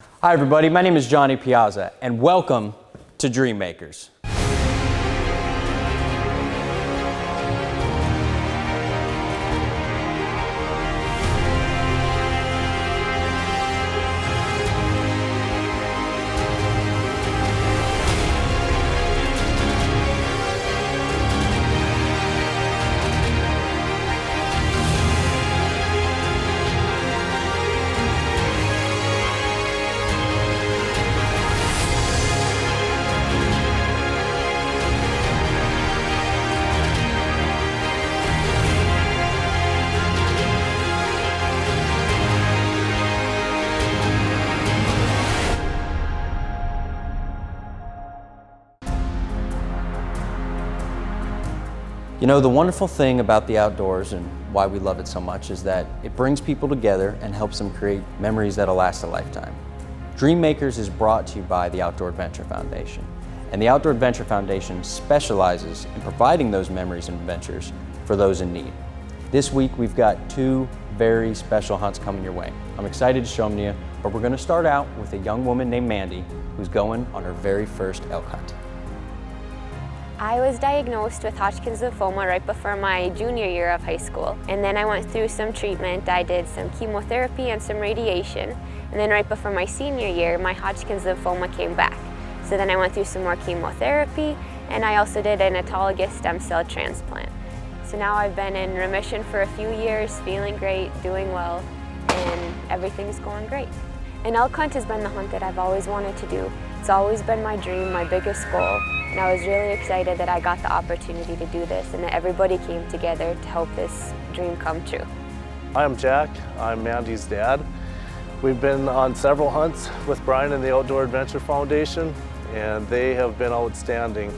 Hi everybody, my name is Johnny Piazza and welcome to Dream Makers. You know, the wonderful thing about the outdoors and why we love it so much is that it brings people together and helps them create memories that'll last a lifetime. Dream Makers is brought to you by the Outdoor Adventure Foundation. And the Outdoor Adventure Foundation specializes in providing those memories and adventures for those in need. This week we've got two very special hunts coming your way. I'm excited to show them to you, but we're going to start out with a young woman named Mandy who's going on her very first elk hunt. I was diagnosed with Hodgkin's lymphoma right before my junior year of high school. And then I went through some treatment. I did some chemotherapy and some radiation. And then right before my senior year, my Hodgkin's lymphoma came back. So then I went through some more chemotherapy, and I also did an autologous stem cell transplant. So now I've been in remission for a few years, feeling great, doing well, and everything's going great. An elk hunt has been the hunt that I've always wanted to do. It's always been my dream, my biggest goal. And I was really excited that I got the opportunity to do this and that everybody came together to help this dream come true. I'm Jack, I'm Mandy's dad. We've been on several hunts with Brian and the Outdoor Adventure Foundation, and they have been outstanding.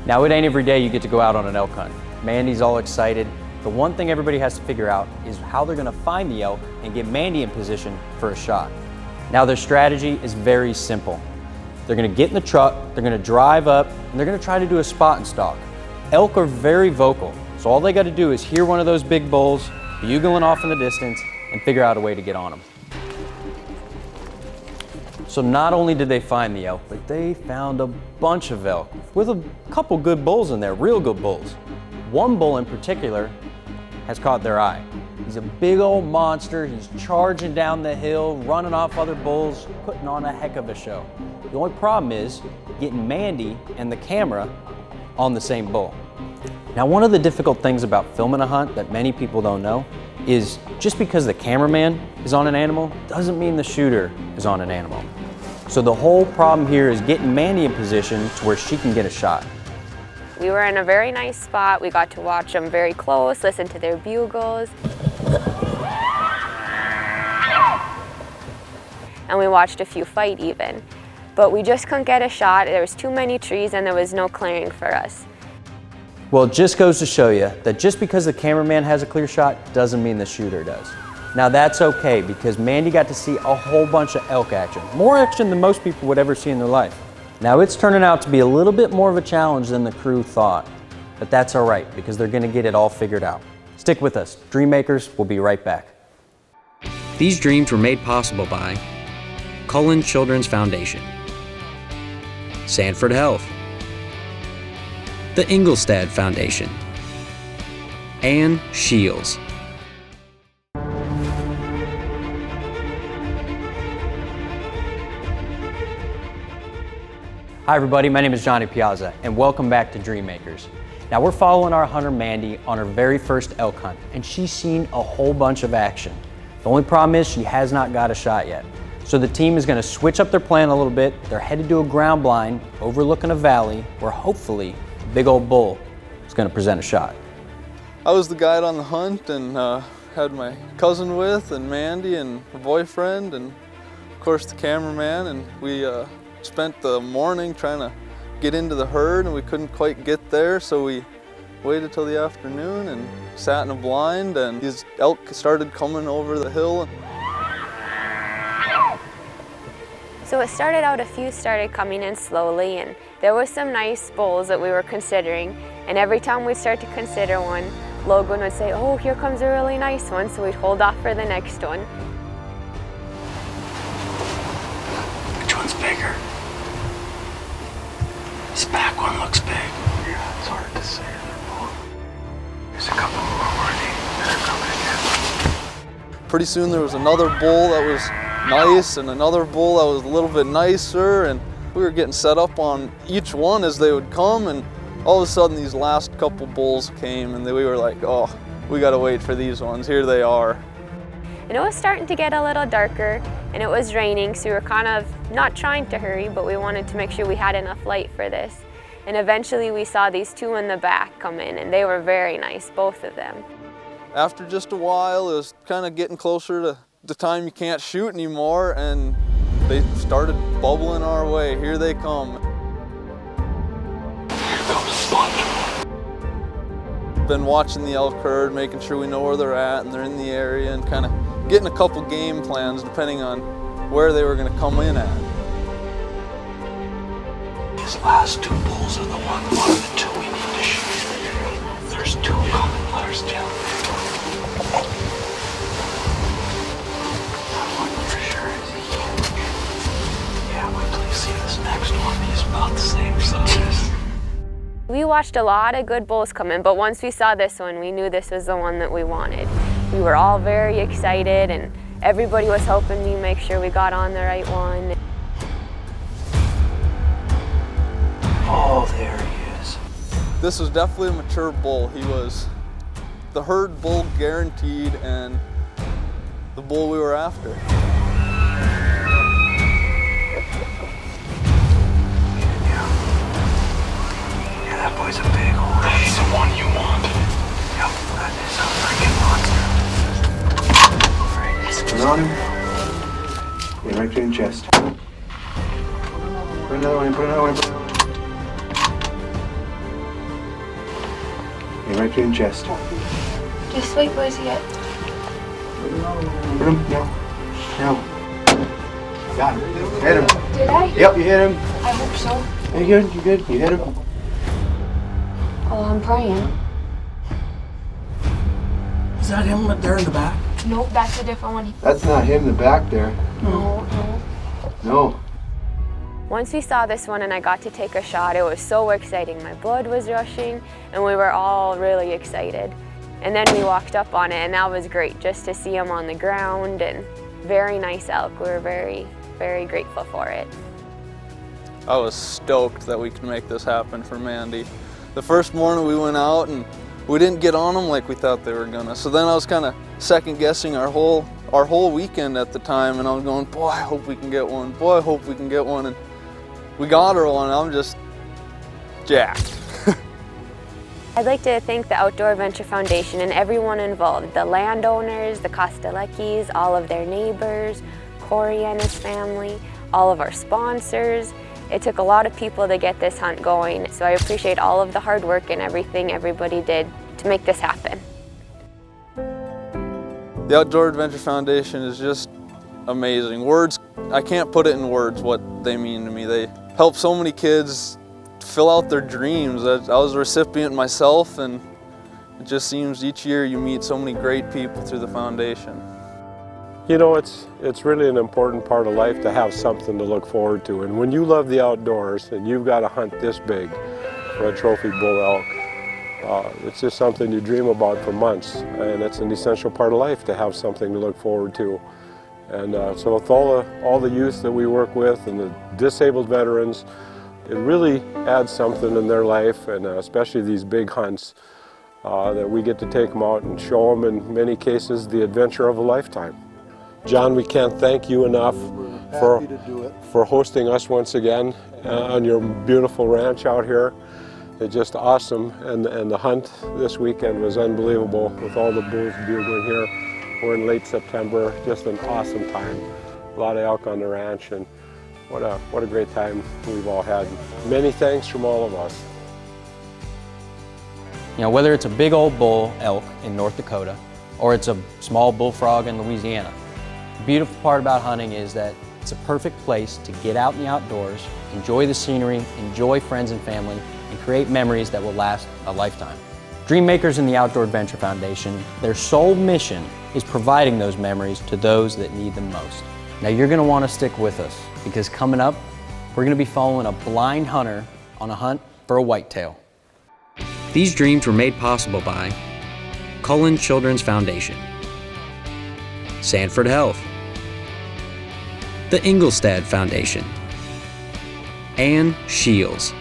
Now it ain't every day you get to go out on an elk hunt. Mandy's all excited. The one thing everybody has to figure out is how they're gonna find the elk and get Mandy in position for a shot. Now their strategy is very simple. They're gonna get in the truck, they're gonna drive up, and they're gonna try to do a spot and stalk. Elk are very vocal, so all they gotta do is hear one of those big bulls, bugling off in the distance, and figure out a way to get on them. So not only did they find the elk, but they found a bunch of elk with a couple good bulls in there, real good bulls. One bull in particular has caught their eye. He's a big old monster. He's charging down the hill, running off other bulls, putting on a heck of a show. The only problem is getting Mandy and the camera on the same bull. Now, one of the difficult things about filming a hunt that many people don't know is just because the cameraman is on an animal doesn't mean the shooter is on an animal. So the whole problem here is getting Mandy in position to where she can get a shot. We were in a very nice spot. We got to watch them very close, listen to their bugles. And we watched a few fight even. But we just couldn't get a shot. There was too many trees and there was no clearing for us. Well, it just goes to show you that just because the cameraman has a clear shot doesn't mean the shooter does. Now that's okay because Mandy got to see a whole bunch of elk action. More action than most people would ever see in their life. Now it's turning out to be a little bit more of a challenge than the crew thought, but that's all right because they're gonna get it all figured out. Stick with us. Dream Makers will be right back. These dreams were made possible by Cullen Children's Foundation, Sanford Health, the Ingolstadt Foundation, and Shields. Hi everybody, my name is Johnny Piazza and welcome back to Dream Makers. Now we're following our hunter Mandy on her very first elk hunt and she's seen a whole bunch of action. The only problem is she has not got a shot yet. So the team is going to switch up their plan a little bit. They're headed to a ground blind overlooking a valley where hopefully a big old bull is going to present a shot. I was the guide on the hunt and had my cousin with and Mandy and her boyfriend and of course the cameraman, and we spent the morning trying to get into the herd and we couldn't quite get there, so we waited till the afternoon and sat in a blind, and these elk started coming over the hill. So it started out, a few started coming in slowly, and there was some nice bulls that we were considering, and every time we'd start to consider one, Logan would say, oh, here comes a really nice one, so we'd hold off for the next one. This back one looks big. Yeah, it's hard to say. There's a couple more worthy that are coming again. Pretty soon there was another bull that was nice and another bull that was a little bit nicer, and we were getting set up on each one as they would come, and all of a sudden these last couple bulls came and we were like, oh, we gotta wait for these ones. Here they are. And it was starting to get a little darker and it was raining, so we were kind of not trying to hurry, but we wanted to make sure we had enough light for this. And eventually we saw these two in the back come in, and they were very nice, both of them. After just a while, it was kind of getting closer to the time you can't shoot anymore, and they started bubbling our way. Here they come. Here comes a bunch. Been watching the elk herd, making sure we know where they're at and they're in the area, and kind of getting a couple game plans depending on where they were going to come in at. These last two bulls are the one of the two we need to shoot. There's two coming. There's two. That one for sure is he. Yeah, wait till you see this next one. He's about the same size. We watched a lot of good bulls come in, but once we saw this one, we knew this was the one that we wanted. We were all very excited, and everybody was helping me make sure we got on the right one. Oh, there he is. This was definitely a mature bull. He was the herd bull guaranteed, and the bull we were after. Yeah, that boy's a big old. He's the one you want. Yep, that is a freaking monster. Put it on him. Yeah, right to the chest. Put another one in, put another one in. Yeah, right to the chest. Just wait, boys, yet. Put him, no. No. Got him. Hit him. Did I? Yep, you hit him. I hope so. You're good, you're good. You hit him. Oh, I'm praying. Is that him there in the back? Nope, that's a different one. That's not him in the back there. No. No. Once we saw this one and I got to take a shot, it was so exciting. My blood was rushing and we were all really excited. And then we walked up on it and that was great, just to see him on the ground, and very nice elk. We were very, very grateful for it. I was stoked that we could make this happen for Mandy. The first morning we went out and we didn't get on them like we thought they were gonna. So then I was kind of second guessing our whole weekend at the time, and I was going, boy, I hope we can get one. Boy, I hope we can get one. And we got her one. I'm just jacked. I'd like to thank the Outdoor Adventure Foundation and everyone involved, the landowners, the Kosteleckis, all of their neighbors, Corey and his family, all of our sponsors. It took a lot of people to get this hunt going, so I appreciate all of the hard work and everything everybody did to make this happen. The Outdoor Adventure Foundation is just amazing. Words, I can't put it in words what they mean to me. They help so many kids fill out their dreams. I was a recipient myself, and it just seems each year you meet so many great people through the foundation. You know, it's really an important part of life to have something to look forward to. And when you love the outdoors and you've got a hunt this big for a trophy bull elk, it's just something you dream about for months. And it's an essential part of life to have something to look forward to. And so with all the youth that we work with and the disabled veterans, it really adds something in their life, and especially these big hunts, that we get to take them out and show them, in many cases, the adventure of a lifetime. John, we can't thank you enough for hosting us once again on your beautiful ranch out here. It's just awesome, and the hunt this weekend was unbelievable with all the bulls bugling here. We're in late September, just an awesome time. A lot of elk on the ranch, and what a great time we've all had. Many thanks from all of us. You know, whether it's a big old bull elk in North Dakota or it's a small bullfrog in Louisiana, the beautiful part about hunting is that it's a perfect place to get out in the outdoors, enjoy the scenery, enjoy friends and family, and create memories that will last a lifetime. Dreammakers in the Outdoor Adventure Foundation, their sole mission is providing those memories to those that need them most. Now you're going to want to stick with us, because coming up, we're going to be following a blind hunter on a hunt for a whitetail. These dreams were made possible by Cullen Children's Foundation, Sanford Health, the Ingolstadt Foundation, and Shields.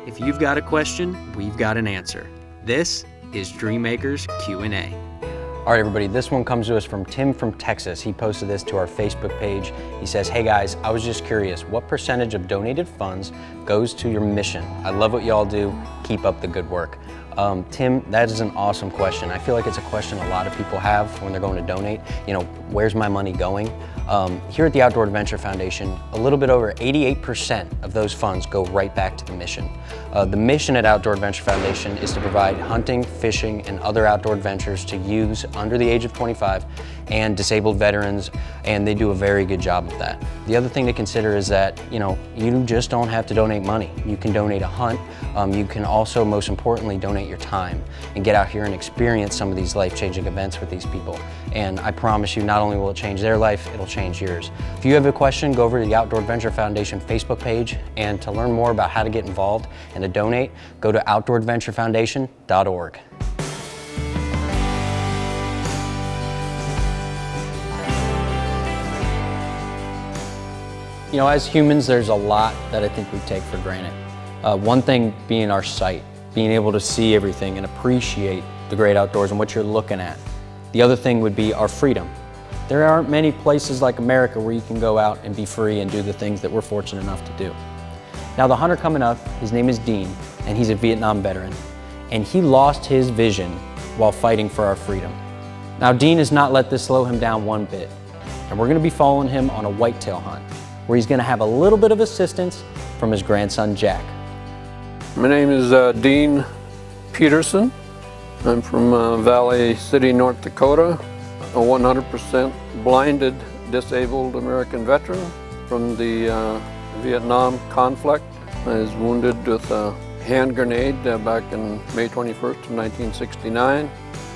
If you've got a question, we've got an answer. This is Dreammakers Q&A. All right, everybody, this one comes to us from Tim from Texas. He posted this to our Facebook page. He says, hey guys, I was just curious, what percentage of donated funds goes to your mission? I love what y'all do. Keep up the good work. Tim, that is an awesome question. I feel like it's a question a lot of people have when they're going to donate. You know, where's my money going? Here at the Outdoor Adventure Foundation, a little bit over 88% of those funds go right back to the mission. The mission at Outdoor Adventure Foundation is to provide hunting, fishing, and other outdoor adventures to youths under the age of 25 and disabled veterans, and they do a very good job of that. The other thing to consider is that, you know, you just don't have to donate money. You can donate a hunt. You can also, most importantly, donate your time and get out here and experience some of these life-changing events with these people. And I promise you, not only will it change their life, it'll change yours. If you have a question, go over to the Outdoor Adventure Foundation Facebook page, and to learn more about how to get involved and to donate, go to outdooradventurefoundation.org. You know, as humans, there's a lot that I think we take for granted. One thing being our sight, being able to see everything and appreciate the great outdoors and what you're looking at. The other thing would be our freedom. There aren't many places like America where you can go out and be free and do the things that we're fortunate enough to do. Now, the hunter coming up, his name is Dean, and he's a Vietnam veteran, and he lost his vision while fighting for our freedom. Now, Dean has not let this slow him down one bit, and we're going to be following him on a whitetail hunt, where he's going to have a little bit of assistance from his grandson, Jack. My name is Dean Peterson. I'm from Valley City, North Dakota, a 100% blinded, disabled American veteran from the Vietnam conflict. I was wounded with a hand grenade back in May 21st of 1969.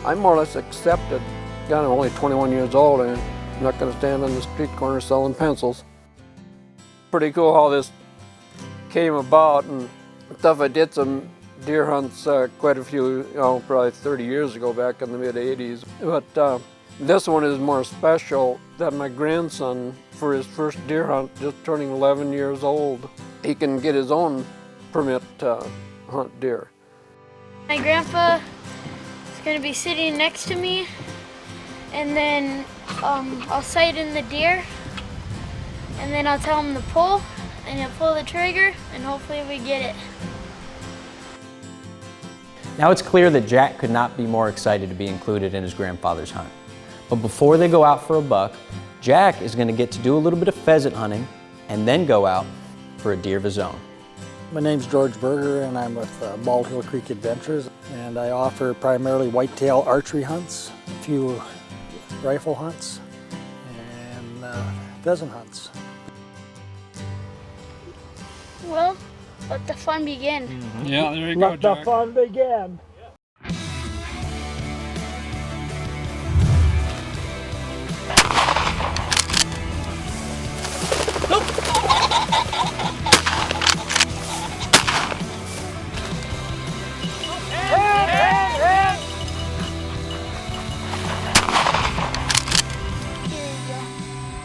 I more or less accepted, God, I'm only 21 years old, and I'm not going to stand on the street corner selling pencils. Pretty cool how this came about and stuff. I did some deer hunts quite a few, probably 30 years ago, back in the mid-80s. But this one is more special that my grandson, for his first deer hunt, just turning 11 years old, he can get his own permit to hunt deer. My grandpa is going to be sitting next to me, and then I'll sight in the deer, and then I'll tell him to pull, and he'll pull the trigger, and hopefully we get it. Now it's clear that Jack could not be more excited to be included in his grandfather's hunt. But before they go out for a buck, Jack is going to get to do a little bit of pheasant hunting and then go out for a deer of his own. My name's George Berger, and I'm with Bald Hill Creek Adventures, and I offer primarily whitetail archery hunts, a few rifle hunts, and pheasant hunts. Well, let the fun begin. Yeah, there you go, Jack. Let the fun begin.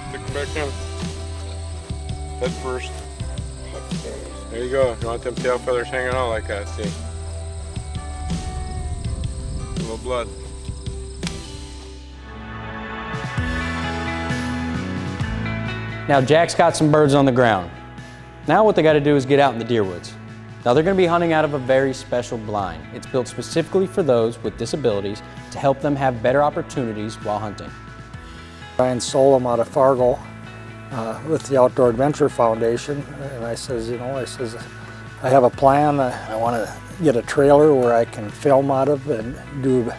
Stick them back in. Head first. There you go. You want them tail feathers hanging out like that, see? A little blood. Now Jack's got some birds on the ground. Now what they got to do is get out in the deer woods. Now they're going to be hunting out of a very special blind. It's built specifically for those with disabilities to help them have better opportunities while hunting. Brian Solom out of Fargo with the Outdoor Adventure Foundation, and I says, I have a plan. I want to get a trailer where I can film out of and do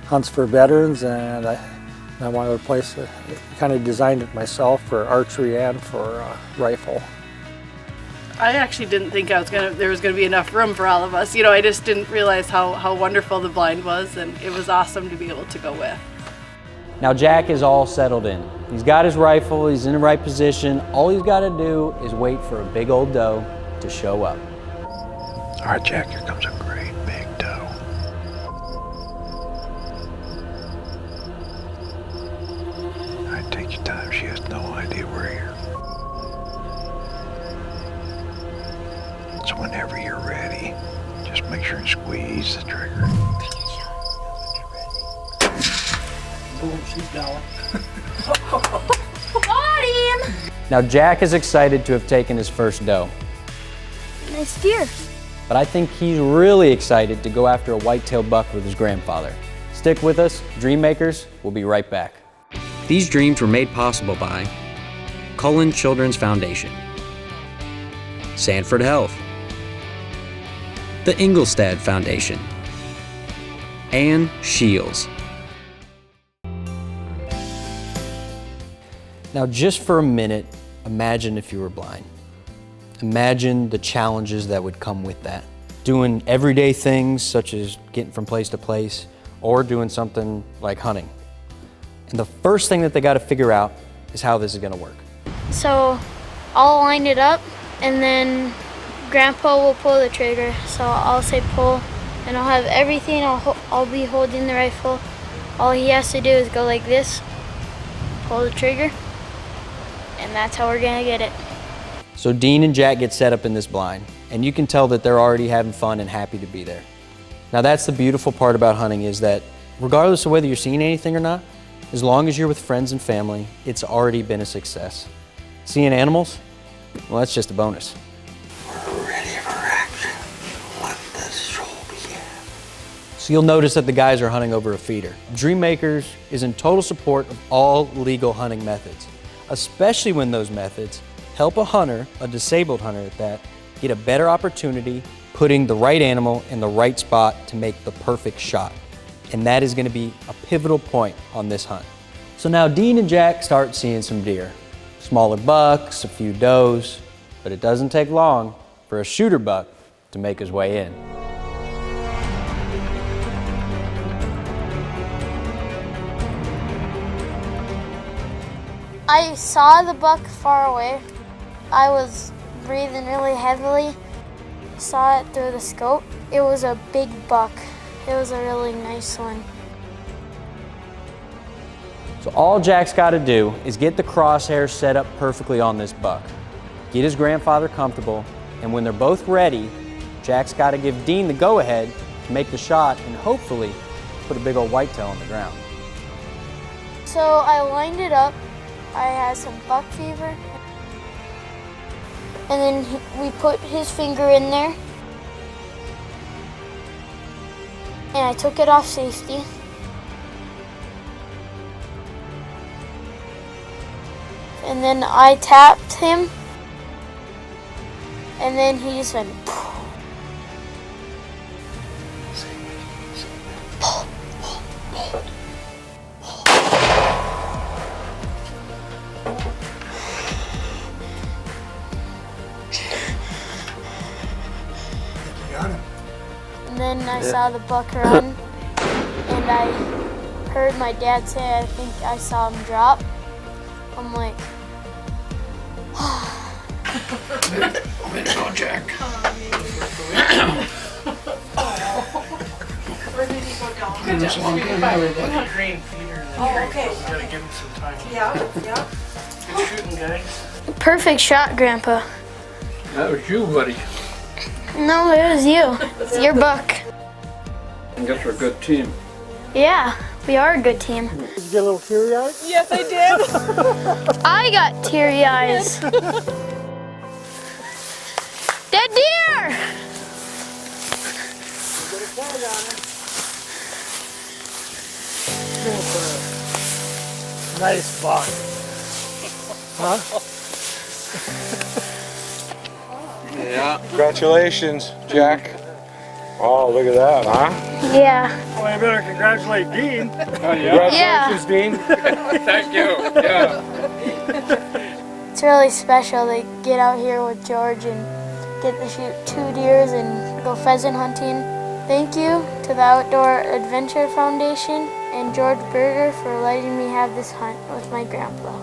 hunts for veterans, and I wanted a place, kind of designed it myself for archery and for rifle. I actually didn't think there was gonna be enough room for all of us. I just didn't realize how wonderful the blind was, and it was awesome to be able to go with. Now Jack is all settled in. He's got his rifle, he's in the right position. All he's got to do is wait for a big old doe to show up. All right, Jack, here comes a great big doe. All right, take your time. She has no idea we're here. So whenever you're ready, just make sure and squeeze the trigger. Boom, she's going. Got him! Now Jack is excited to have taken his first doe, Nice deer. but I think he's really excited to go after a white-tailed buck with his grandfather. Stick with us, Dream Makers. We'll be right back. These dreams were made possible by Cullen Children's Foundation, Sanford Health, the Ingolstadt Foundation, and Shields. Now just for a minute, imagine if you were blind. Imagine the challenges that would come with that. Doing everyday things such as getting from place to place, or doing something like hunting. And the first thing that they got to figure out is how this is going to work. So I'll line it up and then Grandpa will pull the trigger. So I'll say pull and I'll have everything. I'll be holding the rifle. All he has to do is go like this, pull the trigger, and that's how we're gonna get it. So Dean and Jack get set up in this blind, and you can tell that they're already having fun and happy to be there. Now that's the beautiful part about hunting, is that regardless of whether you're seeing anything or not, as long as you're with friends and family, it's already been a success. Seeing animals? Well, that's just a bonus. We're ready for action. Let the show begin. So you'll notice that the guys are hunting over a feeder. Dream Makers is in total support of all legal hunting methods, especially when those methods help a hunter, a disabled hunter at that, get a better opportunity putting the right animal in the right spot to make the perfect shot. And that is going to be a pivotal point on this hunt. So now Dean and Jack start seeing some deer. Smaller bucks, a few does, but it doesn't take long for a shooter buck to make his way in. I saw the buck far away. I was breathing really heavily. Saw it through the scope. It was a big buck. It was a really nice one. So all Jack's got to do is get the crosshairs set up perfectly on this buck, get his grandfather comfortable, and when they're both ready, Jack's got to give Dean the go-ahead to make the shot and hopefully put a big old whitetail on the ground. So I lined it up. I had some buck fever. And then we put his finger in there. And I took it off safety. And then I tapped him. And then he just went poof. And then I saw the buck run, and I heard my dad say, I think I saw him drop. I'm like, Way to go, Jack. Where did he go down? Good job. Everybody. Green feeder. Oh, okay. We gotta give him some time. Yeah, yeah. Good shooting, guys. perfect shot, Grandpa. That was you, buddy. No, it was you. It's your buck. I guess we're a good team. Yeah, we are a good team. Did you get a little teary-eyed? Yes, I did. I got teary eyes. Dead deer! Nice buck. Huh? Yeah. Congratulations, Jack. Oh, look at that, huh? Yeah. Well, you better congratulate Dean. Congratulations, Dean. Thank you. Yeah. It's really special to get out here with George and get to shoot 2 deers and go pheasant hunting. Thank you to the Outdoor Adventure Foundation and George Berger for letting me have this hunt with my grandpa.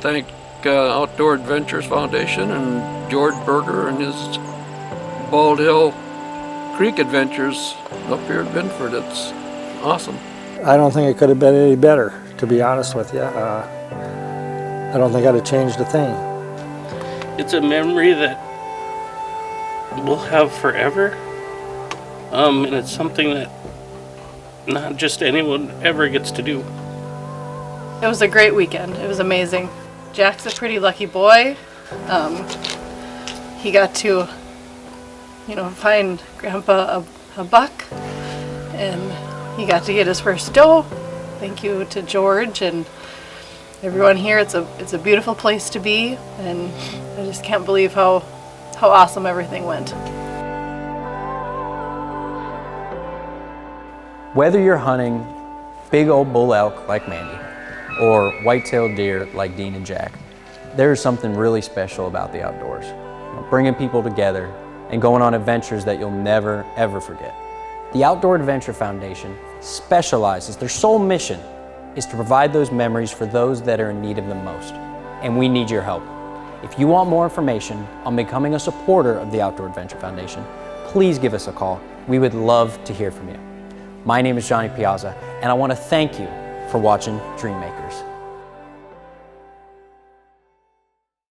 Thank Outdoor Adventures Foundation and George Berger and his Bald Hill Creek Adventures up here at Binford. It's awesome. I don't think it could have been any better, to be honest with you. I don't think I'd have changed a thing. It's a memory that we'll have forever, and it's something that not just anyone ever gets to do. It was a great weekend. It was amazing. Jack's a pretty lucky boy. He got to, find Grandpa a buck, and he got to get his first doe. Thank you to George and everyone here. It's a beautiful place to be, and I just can't believe how awesome everything went. Whether you're hunting big old bull elk like Mandy or white-tailed deer like Dean and Jack, there's something really special about the outdoors. Bringing people together and going on adventures that you'll never, ever forget. The Outdoor Adventure Foundation specializes, their sole mission is to provide those memories for those that are in need of them most. And we need your help. If you want more information on becoming a supporter of the Outdoor Adventure Foundation, please give us a call. We would love to hear from you. My name is Johnny Piazza, and I want to thank you for watching Dream Makers.